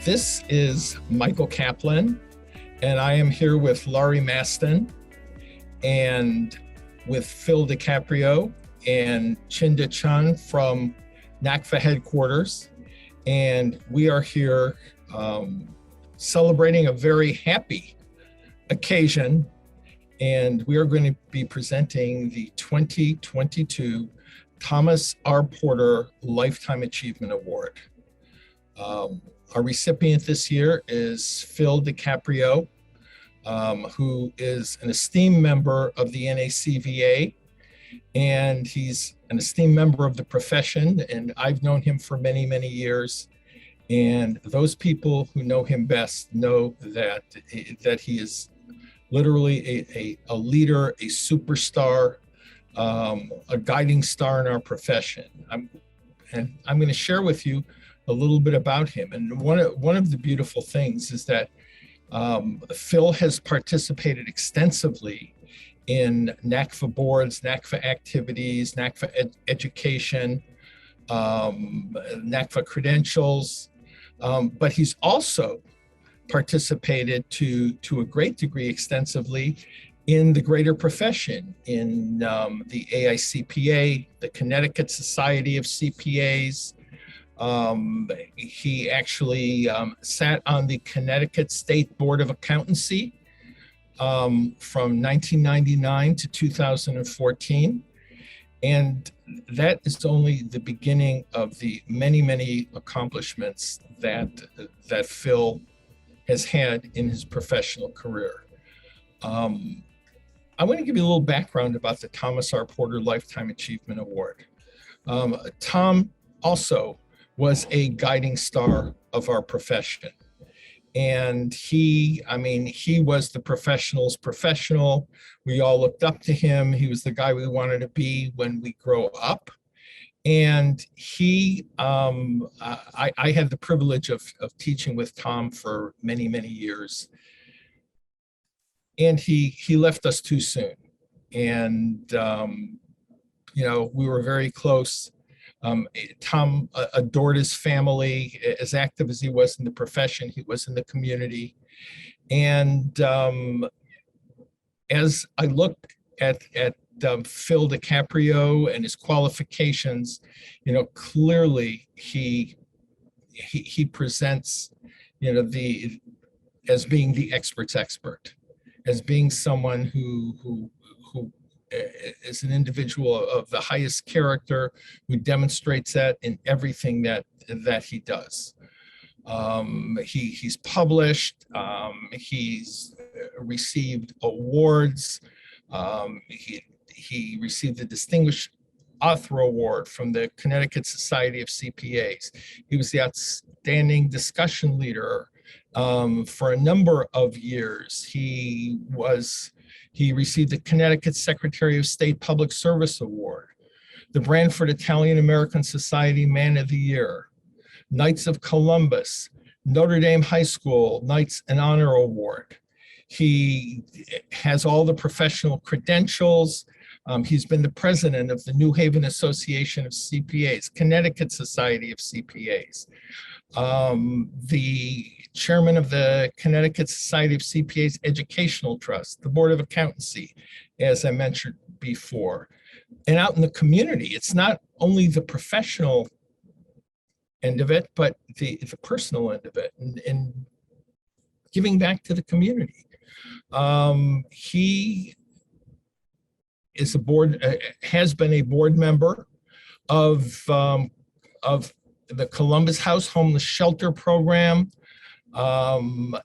This is Michael Kaplan, and I am here with Laurie Maston and with Phil DeCaprio and Chinda Chun from NACFA headquarters. And we are here celebrating a very happy occasion. And we are going to be presenting the 2022 Thomas R. Porter Lifetime Achievement Award. Our recipient this year is Phil DeCaprio, who is an esteemed member of the NACVA, and he's an esteemed member of the profession, and I've known him for many, many years. And those people who know him best know that he is literally a leader, a superstar, a guiding star in our profession. I'm going to share with you a little bit about him. And one of the beautiful things is that Phil has participated extensively in NACFA boards, NACFA activities, NACFA education, NACFA credentials, but he's also participated to a great degree extensively in the greater profession, in the AICPA, the Connecticut Society of CPAs. He actually sat on the Connecticut State Board of Accountancy from 1999 to 2014. And that is only the beginning of the many, many accomplishments that Phil has had in his professional career. I want to give you a little background about the Thomas R. Porter Lifetime Achievement Award. Tom also was a guiding star of our profession. And he was the professional's professional. We all looked up to him. He was the guy we wanted to be when we grow up. And I had the privilege of teaching with Tom for many, many years. And he left us too soon. And, we were very close. Tom adored his family. As active as he was in the profession, he was in the community. And as I looked at Phil DeCaprio and his qualifications, clearly he presents, as being the expert's expert, as being someone who is an individual of the highest character, who demonstrates that in everything that he does. He's published, he's received awards. He received the Distinguished Author Award from the Connecticut Society of CPAs. He was the outstanding discussion leader for a number of years. He received the Connecticut Secretary of State Public Service Award, the Branford Italian American Society Man of the Year, Knights of Columbus, Notre Dame High School Knights and Honor Award. He has all the professional credentials. He's been the president of the New Haven Association of CPAs, Connecticut Society of CPAs, the chairman of the Connecticut Society of CPAs Educational Trust, the Board of Accountancy, as I mentioned before. And out in the community, it's not only the professional end of it, but the personal end of it, and giving back to the community. He is has been a board member of the Columbus House Homeless Shelter Program.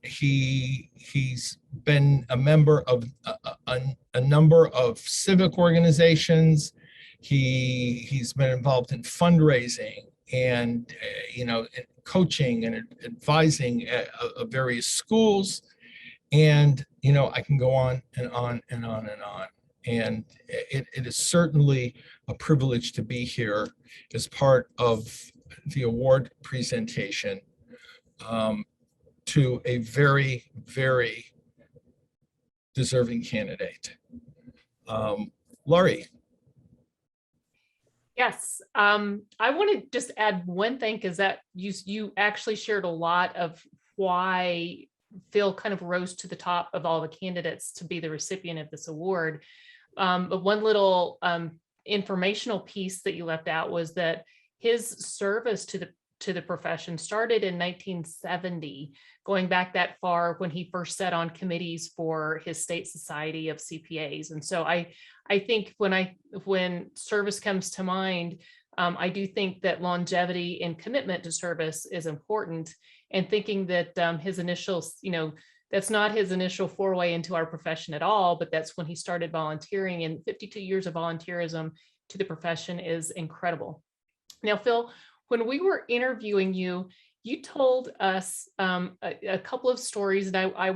He's been a member of a number of civic organizations. He's been involved in fundraising and coaching and advising at various schools. And I can go on and on and on and on. And it is certainly a privilege to be here as part of the award presentation to a very, very deserving candidate. Laurie. Yes, I want to just add one thing, is that you actually shared a lot of why Phil kind of rose to the top of all the candidates to be the recipient of this award. But one little informational piece that you left out was that his service to the profession started in 1970, going back that far when he first sat on committees for his state society of CPAs. And so I think when service comes to mind, I do think that longevity and commitment to service is important, and thinking that his initial, that's not his initial foray into our profession at all, but that's when he started volunteering, and 52 years of volunteerism to the profession is incredible. Now, Phil, when we were interviewing you, you told us a couple of stories, and I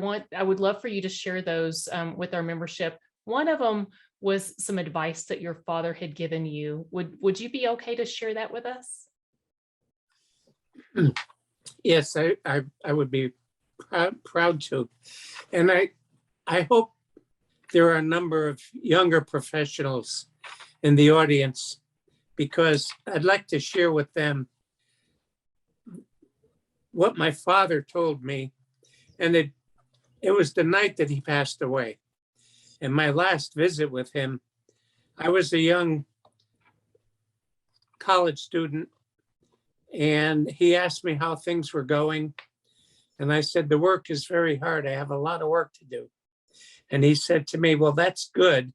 would love for you to share those with our membership. One of them was some advice that your father had given you. Would you be okay to share that with us? Yes, I would be proud to. And I hope there are a number of younger professionals in the audience, because I'd like to share with them what my father told me. And it was the night that he passed away. And my last visit with him, I was a young college student, and he asked me how things were going. And I said, the work is very hard. I have a lot of work to do. And he said to me, well, that's good.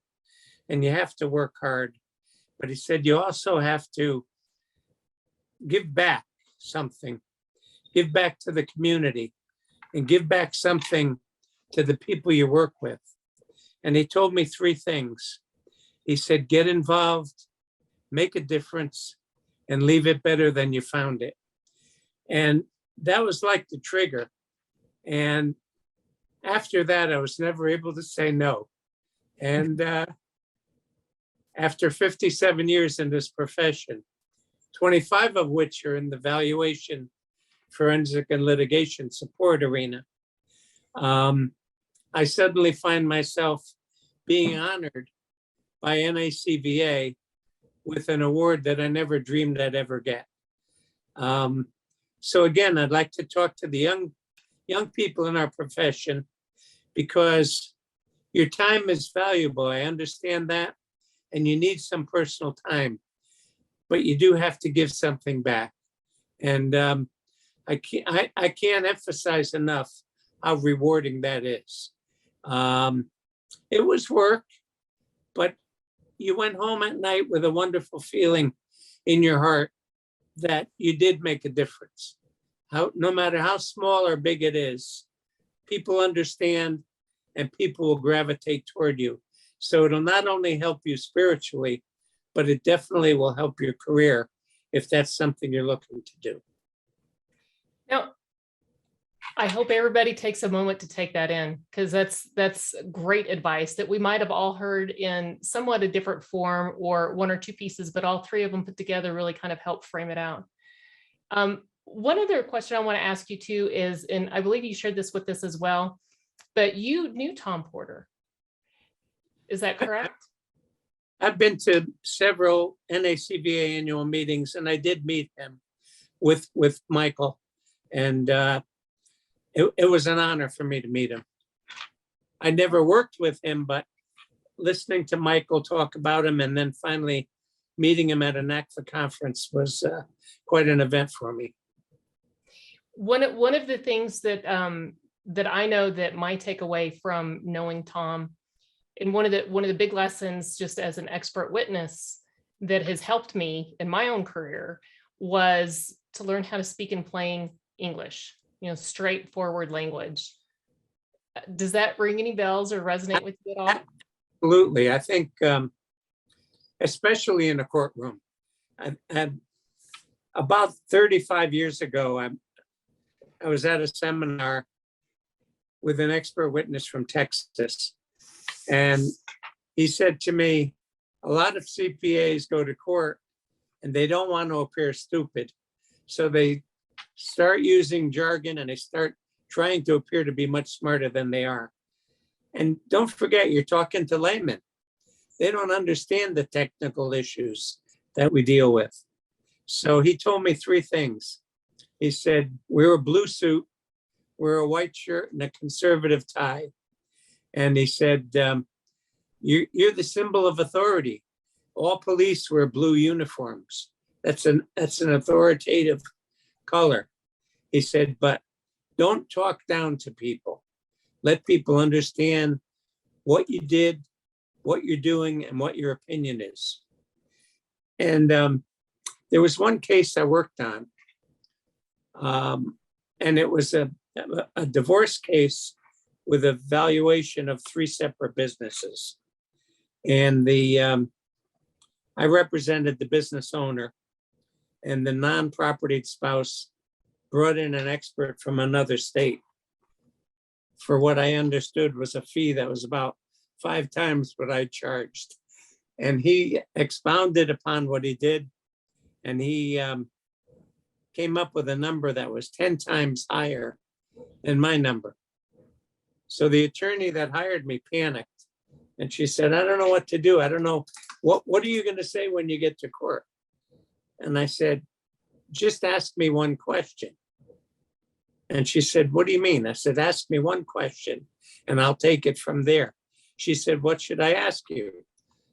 And you have to work hard. But he said, you also have to give back something, give back to the community, and give back something to the people you work with. And he told me three things. He said, get involved, make a difference, and leave it better than you found it. And that was like the trigger. And after that, I was never able to say no. And after 57 years in this profession, 25 of which are in the valuation, forensic, and litigation support arena, I suddenly find myself being honored by NACVA with an award that I never dreamed I'd ever get. So again, I'd like to talk to the young people in our profession, because your time is valuable. I understand that, and you need some personal time, but you do have to give something back. And I can't emphasize enough how rewarding that is. It was work, but you went home at night with a wonderful feeling in your heart that you did make a difference. No matter how small or big it is, people understand and people will gravitate toward you. So it'll not only help you spiritually, but it definitely will help your career if that's something you're looking to do. Now, I hope everybody takes a moment to take that in, because that's great advice that we might have all heard in somewhat a different form, or one or two pieces, but all three of them put together really kind of help frame it out. One other question I want to ask you too is, and I believe you shared this with us as well, but you knew Tom Porter. Is that correct? I've been to several NACVA annual meetings, and I did meet him with Michael, and it was an honor for me to meet him. I never worked with him, but listening to Michael talk about him and then finally meeting him at an ACFA conference was quite an event for me. One of the things that that I know that my takeaway from knowing Tom, and one of the big lessons just as an expert witness that has helped me in my own career, was to learn how to speak in plain English, straightforward language. Does that ring any bells or resonate with you at all? Absolutely. I think, especially in a courtroom, and about 35 years ago, I was at a seminar with an expert witness from Texas. And he said to me, a lot of CPAs go to court and they don't want to appear stupid. So they start using jargon and they start trying to appear to be much smarter than they are. And don't forget, you're talking to laymen. They don't understand the technical issues that we deal with. So he told me three things. He said, wear a blue suit, wear a white shirt and a conservative tie. And he said, you're the symbol of authority. All police wear blue uniforms. That's an authoritative color. He said, but don't talk down to people. Let people understand what you did, what you're doing, and what your opinion is. And there was one case I worked on, and it was a divorce case with a valuation of 3 separate businesses. And I represented the business owner, and the non-property spouse brought in an expert from another state for what I understood was a fee that was about 5 times what I charged. And he expounded upon what he did, and he came up with a number that was 10 times higher than my number. So the attorney that hired me panicked, and she said, I don't know what to do. I don't know. What are you going to say when you get to court? And I said, just ask me one question. And she said, what do you mean? I said, ask me one question and I'll take it from there. She said, what should I ask you?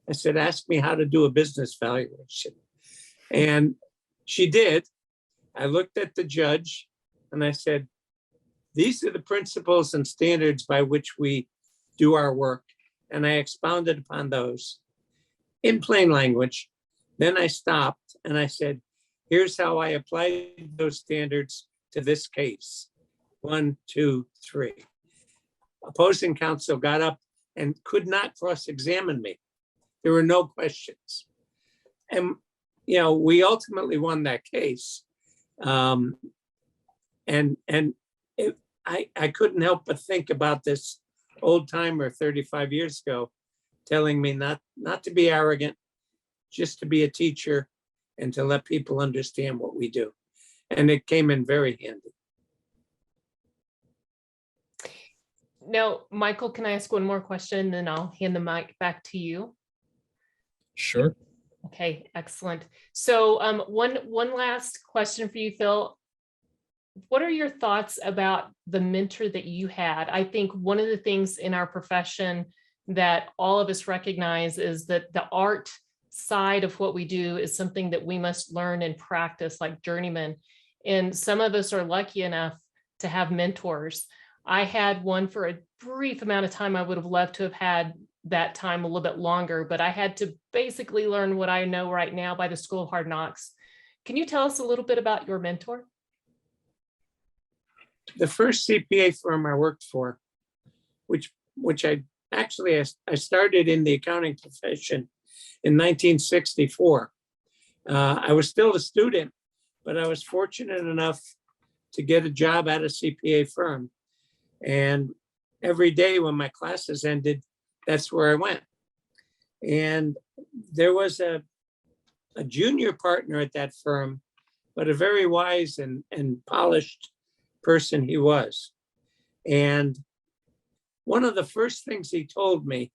I said, ask me how to do a business valuation. And she did. I looked at the judge and I said, these are the principles and standards by which we do our work. And I expounded upon those in plain language. Then I stopped and I said, here's how I applied those standards to this case. 1, 2, 3. Opposing counsel got up and could not cross-examine me. There were no questions. And, we ultimately won that case. I couldn't help but think about this old timer 35 years ago telling me not to be arrogant, just to be a teacher and to let people understand what we do. And it came in very handy. Now, Michael, can I ask one more question? Then I'll hand the mic back to you. Sure. Okay, excellent. So one last question for you, Phil. What are your thoughts about the mentor that you had? I think one of the things in our profession that all of us recognize is that the art side of what we do is something that we must learn and practice like journeymen. And some of us are lucky enough to have mentors. I had one for a brief amount of time. I would have loved to have had that time a little bit longer, but I had to basically learn what I know right now by the School of Hard Knocks. Can you tell us a little bit about your mentor? The first CPA firm I worked for, which I started in the accounting profession in 1964. I was still a student, but I was fortunate enough to get a job at a CPA firm. And every day when my classes ended, that's where I went. And there was a junior partner at that firm, but a very wise and polished person he was. And one of the first things he told me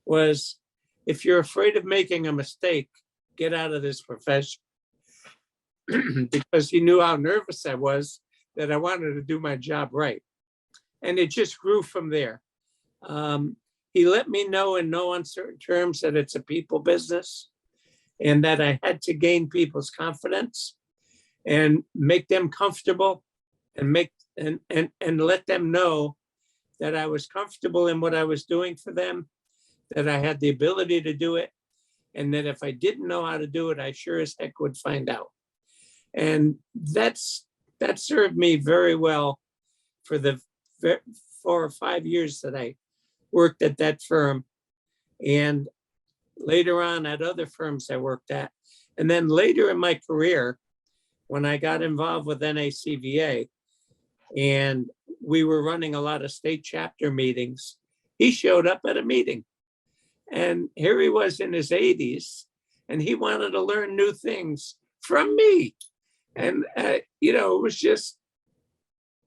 was, if you're afraid of making a mistake, get out of this profession. Because he knew how nervous I was, that I wanted to do my job right. And it just grew from there. He let me know in no uncertain terms that it's a people business and that I had to gain people's confidence and make them comfortable and let them know that I was comfortable in what I was doing for them, that I had the ability to do it, and that if I didn't know how to do it, I sure as heck would find out. And that served me very well for the 4 or 5 years that I worked at that firm, and later on at other firms I worked at. And then later in my career, when I got involved with NACVA and we were running a lot of state chapter meetings, he showed up at a meeting. And here he was in his 80s, and he wanted to learn new things from me. And,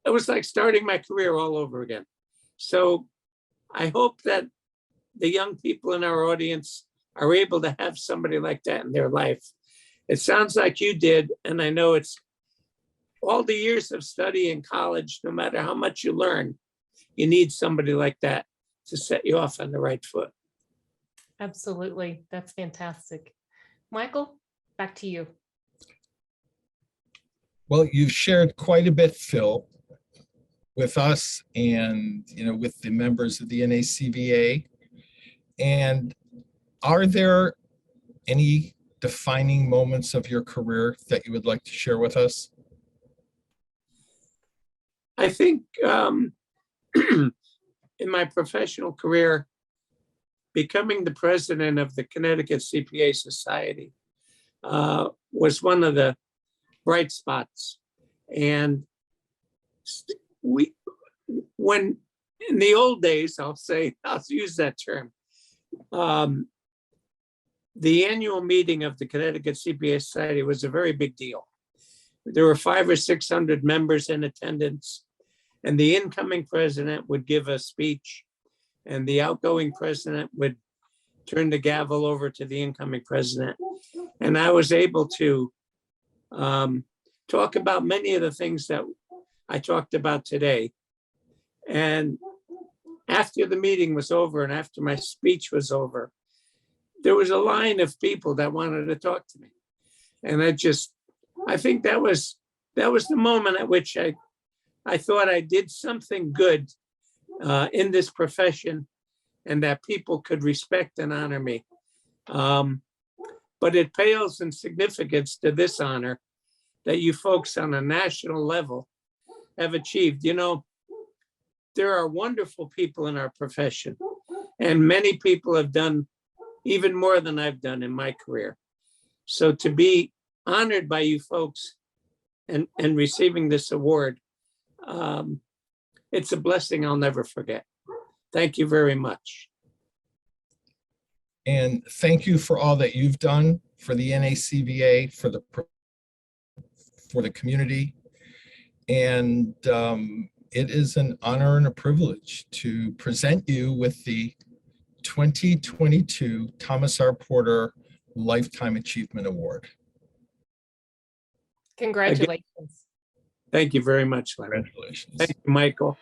it was like starting my career all over again. So I hope that the young people in our audience are able to have somebody like that in their life, It sounds like you did, and I know it's all the years of study in college, no matter how much you learn, you need somebody like that to set you off on the right foot. Absolutely. That's fantastic. Michael, back to you. Well, you've shared quite a bit, Phil, with us and with the members of the NACVA. And are there any defining moments of your career that you would like to share with us? I think in my professional career, becoming the president of the Connecticut CPA Society was one of the bright spots. And when in the old days, I'll use that term, the annual meeting of the Connecticut CPA Society was a very big deal. There were 500 or 600 members in attendance, and the incoming president would give a speech, and the outgoing president would turn the gavel over to the incoming president. And I was able to talk about many of the things that I talked about today. And after the meeting was over and after my speech was over, there was a line of people that wanted to talk to me. And I think that was the moment at which I thought I did something good in this profession and that people could respect and honor me. But it pales in significance to this honor that you folks on a national level have achieved. There are wonderful people in our profession, and many people have done even more than I've done in my career. So to be honored by you folks and receiving this award, it's a blessing I'll never forget. Thank you very much. And thank you for all that you've done for the NACVA, for the community. And it is an honor and a privilege to present you with the 2022 Thomas R. Porter Lifetime Achievement Award. Congratulations. Thank you very much, Larry. Congratulations. Thank you, Michael.